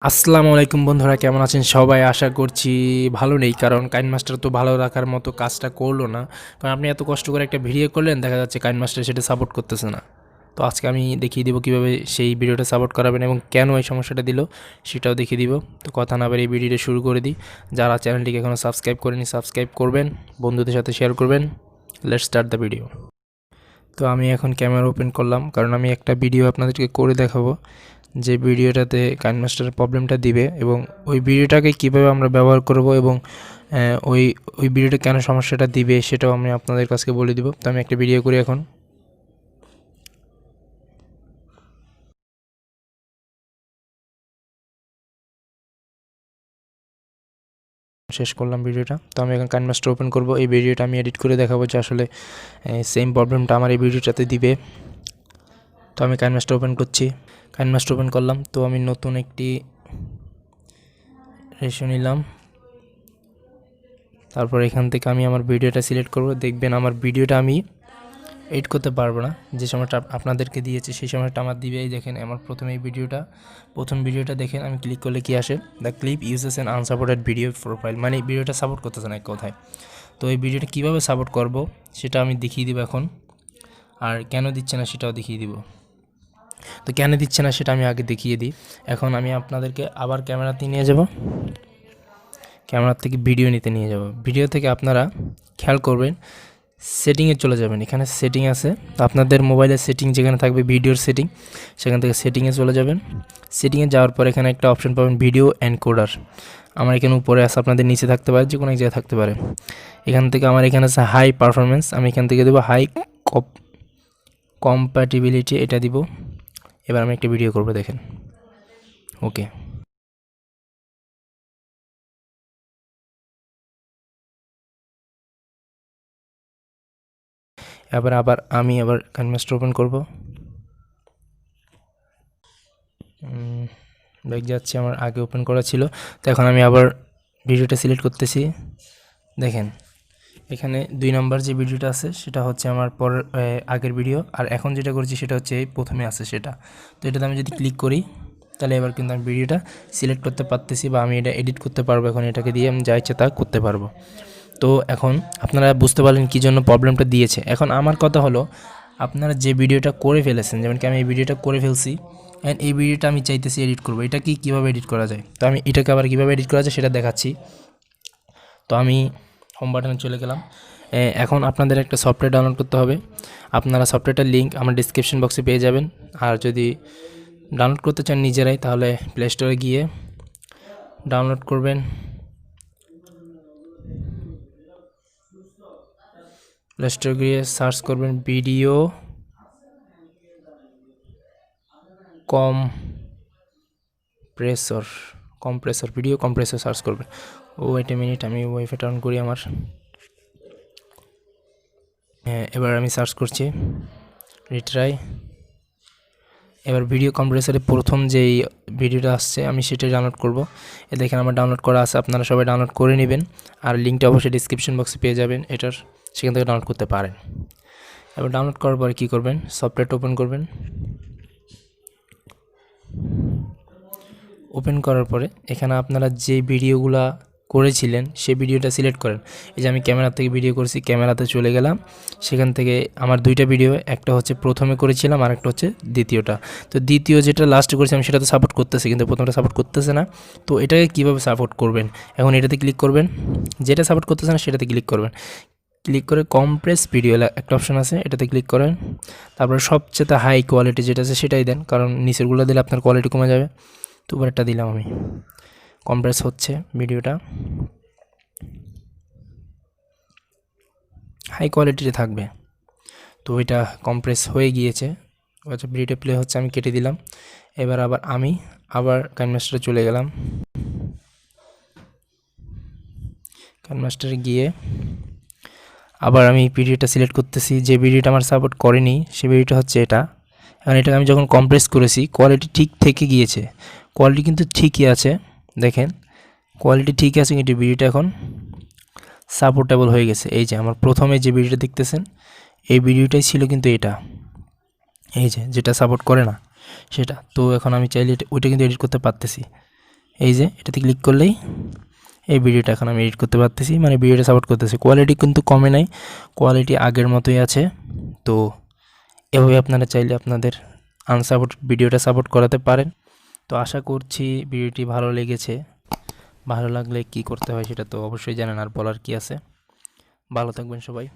আসসালামু আলাইকুম বন্ধুরা, কেমন আছেন সবাই? আশা করছি ভালো নেই, কারণ কাইনমাস্টার তো ভালো রাখার মতো কাজটা করলো না। কারণ আপনি এত কষ্ট করে একটা ভিডিও করলেন, দেখা যাচ্ছে কাইনমাস্টার সেটা সাপোর্ট করতেছে না। তো আজকে আমি দেখিয়ে দিব কীভাবে সেই ভিডিওটা সাপোর্ট করাবেন এবং কেন এই সমস্যাটা দিল সেটাও দেখিয়ে দিব। তো কথা না বেরিয়ে ভিডিওটা শুরু করে দিই। যারা চ্যানেলটিকে এখনও সাবস্ক্রাইব করেনি সাবস্ক্রাইব করবেন, বন্ধুদের সাথে শেয়ার করবেন। Let's start the video. তো আমি এখন ক্যামেরা ওপেন করলাম, কারণ আমি একটা ভিডিও আপনাদেরকে করে দেখাবো যে ভিডিওটাতে কাইনমাস্টারের প্রবলেমটা দিবে এবং ওই ভিডিওটাকে কীভাবে আমরা ব্যবহার করব এবং ওই ওই ভিডিওটা কেন সমস্যাটা দিবে সেটাও আমি আপনাদের কাছে বলে দিব। তো আমি একটা ভিডিও করি এখন। শেষ করলাম ভিডিওটা। তো আমি এখন কাইনমাস্টার ওপেন করব, এই ভিডিওটা আমি এডিট করে দেখাবো যে আসলে সেম প্রবলেমটা আমার এই ভিডিওটাতে দিবে। তো আমি কাইনমাস্টার ওপেন করছি, কাইনমাস্টার ওপেন করলাম। তো আমি নতুন একটি রেশিও নিলাম, তারপর এখান থেকে আমি আমার ভিডিওটা সিলেক্ট করব। দেখবেন আমার ভিডিওটা আমি এডিট করতে পারবো না, যে সময়টা আপনাদেরকে দিয়েছে সেই সময়টা আমার দিবে। এই দেখেন আমার প্রথমে এই প্রথম ভিডিওটা দেখেন, আমি ক্লিক করলে কি আসে, the clip uses an unsupported video profile, মানে ভিডিওটা সাপোর্ট করতেছে না এক কথায়। তো এই ভিডিওটা কীভাবে সাপোর্ট করব সেটা আমি দেখিয়ে দিব এখন, আর কেন দিচ্ছে না সেটাও দেখিয়ে দিব। তো কেন দিচ্ছে না সেটা আমি আগে দেখিয়ে দিই। এখন আমি আপনাদেরকে আবার ক্যামেরাতে নিয়ে যাব, ক্যামেরার থেকে ভিডিও নিতে নিয়ে যাব। ভিডিও থেকে আপনারা খেয়াল করবেন, সেটিংয়ে চলে যাবেন। এখানে সেটিং আছে, আপনাদের মোবাইলের সেটিং যেখানে থাকবে ভিডিওর সেটিং, সেখান থেকে সেটিংয়ে চলে যাবেন। সেটিংয়ে যাওয়ার পর এখানে একটা অপশন পাবেন ভিডিও এনকোডার। আমার এখানে উপরে আছে, আপনাদের নিচে থাকতে পারে, যে কোনো এক জায়গায় থাকতে পারে। এখান থেকে আমার এখানে আছে হাই পারফরমেন্স, আমি এখান থেকে দেবো হাই কম্প্যাটিবিলিটি, এটা দিব। এবার আমি একটা ভিডিও করব, দেখেন। ওকে, আবার আমি কাইনমাস্টার ওপেন করব। ব্যাক যাচ্ছে, আমার আগে ওপেন করা ছিল। তো এখন আমি আবার ভিডিওটা সিলেক্ট করতেছি। দেখেন এখানে 2 নম্বর যে ভিডিওটা আছে সেটা হচ্ছে আমার আগের ভিডিও, আর এখন যেটা করছি সেটা হচ্ছে প্রথমে আছে সেটা। তো এটাতে আমি যদি ক্লিক করি তাহলে এবার কিন্তু আমি ভিডিওটা সিলেক্ট করতে পারতেছি, বা আমি এটা এডিট করতে পারবো। এখন এটাকে দিয়ে আমি যা ইচ্ছে তা করতে পারবো। তো এখন আপনারা বুঝতে পারলেন কী জন্য প্রবলেমটা দিয়েছে। এখন আমার কথা হলো, আপনারা যে ভিডিওটা করে ফেলেছেন, যেমন কি আমি এই ভিডিওটা করে ফেলছি, অ্যান্ড এই ভিডিওটা আমি চাইতেছি এডিট করবো, এটা কি কীভাবে এডিট করা যায়। তো আমি এটাকে আবার কীভাবে এডিট করা যায় সেটা দেখাচ্ছি। তো আমি হোম বাটনে চলে গেলাম। এখন আপনাদের একটা সফটওয়্যার ডাউনলোড করতে হবে। আপনারা সফটওয়্যারটার লিঙ্ক আমার ডিসক্রিপশন বক্সে পেয়ে যাবেন। আর যদি ডাউনলোড করতে চান নিজেরাই, তাহলে প্লে স্টোরে গিয়ে ডাউনলোড করবেন। প্লে স্টোরে গিয়ে সার্চ করবেন video compressor, video compressor search করবেন। ওয়েট এ মিনিট, আমি ওয়াইফাইটা অন করি আমার। এবার আমি সার্চ করছি, রিট্রাই। এবার ভিডিও কম্প্রেসরে প্রথম যেই ভিডিওটা আসছে আমি সেটাই ডাউনলোড করব। দেখেন আমার ডাউনলোড করা আছে, আপনারা সবাই ডাউনলোড করে নেবেন। আর লিঙ্কটা অবশ্যই ডিসক্রিপশন বক্সে পেয়ে যাবেন এটার, সেখান থেকে ডাউনলোড করতে পারেন। এবার ডাউনলোড করার পরে কী করবেন, সফটওয়্যারটা ওপেন করবেন। ওপেন করার পরে এখানে আপনারা যে ভিডিওগুলো করেছিলেন সেই ভিডিওটা সিলেক্ট করেন। এই যে আমি ক্যামেরা থেকে ভিডিও করেছি, ক্যামেরাতে চলে গেলাম। সেখান থেকে আমার 2টা ভিডিও, একটা হচ্ছে প্রথমে করেছিলাম আর একটা হচ্ছে দ্বিতীয়টা। তো দ্বিতীয় যেটা লাস্টে করেছিলাম সেটা তো সাপোর্ট করতেছে, কিন্তু প্রথমটা সাপোর্ট করতেছে না। তো এটাকে কীভাবে সাপোর্ট করবেন, এখন এটাতে ক্লিক করবেন, যেটা সাপোর্ট করতেছে না সেটাতে ক্লিক করবেন। ক্লিক করে কম্প্রেস ভিডিও একটা অপশন আছে, এটাতে ক্লিক করেন। তারপরে সবচেয়ে হাই কোয়ালিটি যেটা আছে সেটাই দেন, কারণ নিচেরগুলো দিলে আপনার কোয়ালিটি কমে যাবে। তো উপরেরটা দিলাম আমি। কম্প্রেস হচ্ছে ভিডিওটা, হাই কোয়ালিটিতে থাকবে। তো এটা কম্প্রেস হয়ে গিয়েছে। আচ্ছা, ভিডিওটা প্লে হচ্ছে, আমি কেটে দিলাম। এবার আমি কাইনমাস্টারে চলে গেলাম। কাইনমাস্টারে গিয়ে আবার আমি ভিডিওটা সিলেক্ট করতেছি, যে ভিডিওটা আমার সাপোর্ট করেনি সেই ভিডিওটা হচ্ছে এটা। এখন এটাকে আমি যখন কম্প্রেস করেছি কোয়ালিটি ঠিক থেকে গিয়েছে, কোয়ালিটি কিন্তু ঠিকই আছে। দেখেন কোয়ালিটি ঠিক আছে, কিন্তু ভিডিওটা এখন সাপোর্টেবল হয়ে গেছে। এই যে আমার প্রথমে যে ভিডিওটা দেখতেছেন এই ভিডিওটাই ছিল কিন্তু এটা, এই যে যেটা সাপোর্ট করে না সেটা। তো এখন আমি চাইলে ওইটা কিন্তু এডিট করতে পারতেছি। এই যে এটাতে ক্লিক করলেই এই ভিডিওটা এখন আমি এডিট করতে পারতেছি, মানে ভিডিওটা সাপোর্ট করতেছি। কোয়ালিটি কিন্তু কমে নাই, কোয়ালিটি আগের মতোই আছে। তো এভাবে আপনারা চাইলে আপনাদের আনসাপোর্টেড ভিডিওটা সাপোর্ট করাতে পারেন। তো আশা করছি ভিডিওটি ভালো লেগেছে। ভালো লাগলে কি করতে হয় সেটা তো অবশ্যই জানেন, আর বলার কি আছে। ভালো থাকবেন সবাই।